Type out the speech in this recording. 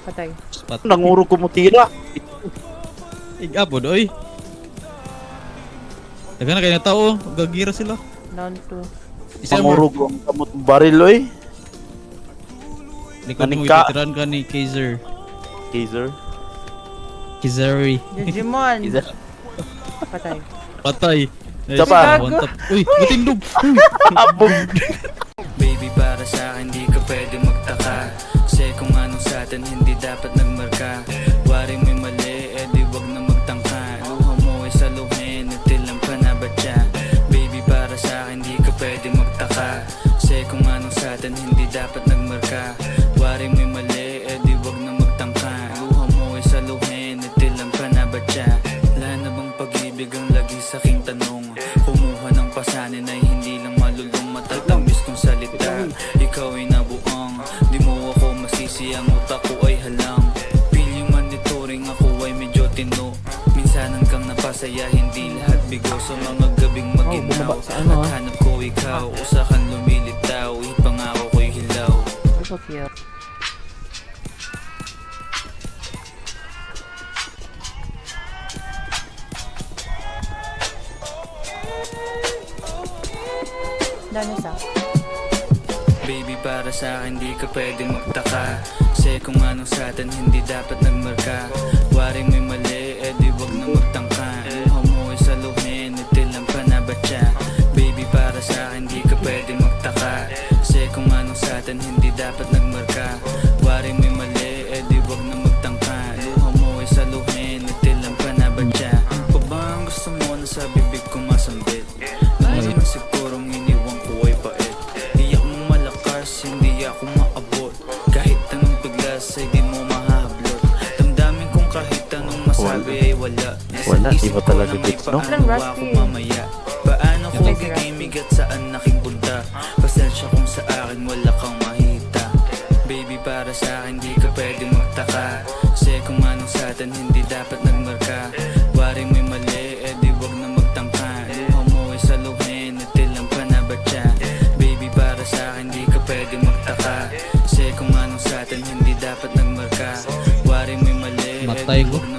Patay. Nangurog ko mo tira. Igapod, oy. Daga na kayo na tao, gagira sila. Down to. Isa mo, Nangurog ko ang kamot ng baril oy. likod mo, Nanika. ititiran ka ni Kaiser. Kaiser. Kizari. Digimon. Kaiser. Patay. Patay. Isa pa. One tap. Uy, matindog. Abog. Baby, para sa akin di ka pwede magtaka. Kasi kung anong sa atin hindi dapat nagmarka. Waring may mali, di wag na magtangka. Luha mo ay saluhin, itilang pa na ba siya? Baby, para sa akin di ka pwede magtaka. Kasi kung anong sa atin hindi dapat nagmarka. Waring may mali, di wag na magtangka. Luha mo ay saluhin, itilang pa na ba siya? Wala na bang pag-ibig ang lagi sa aking tanong? Kumuha ng pasanin ay hindi lang malulong matatambis kong salita. Ikaw ay nabuang, di mo ako masisi, ang utak ko ay halang. Feeling monitoring ako ay medyo tino. Minsanan kang napasaya, hindi lahat bigo. Sa mga gabing maginaw at hanap ko ikaw. Usakan lumilitaw, ipangako ko'y hilaw. So cute. Dami sa. Baby, para sa akin di ka pwedeng magtaka. Kasi kung anong sa atin hindi dapat nagmarka. Waring may mali, di wag na magtangka. Luha mo ay saluhin, itilang pa na ba siya? Baby, para sa akin di ka pwedeng magtaka. Kasi kung anong sa atin hindi dapat nagmarka. Waring may mali, di wag na magtangka. Luha mo ay saluhin, itilang pa na ba siya? Pa ba ang gusto mo na sa bibig ko masambit? Naman sigurong iniwan ko ay bait. Di ako malakas, hindi ako maabot. Kahit anong biglas ay di mo mahahablot. Damdamin kong kahit anong masabi ay wala. Wala, Nasa iba isip ko talaga na may gets, no? paano Rusty. ako mamaya. Paano ko Yes, gigimig at saan aking punta? Pasensya kung sa akin wala kang mahita. Baby, para sa akin di ka pwedeng magtaka. Kasi kung anong sa atin hindi dapat nagmarka. Waring may mali, di wag na magtangka. Luha mo ay saluhin, itilang pa na ba siya? Baby, para sa akin di ka pwedeng magtaka. Kasi kung anong sa atin hindi dapat nagmarka. Waring may mali, Matay di ko. wag na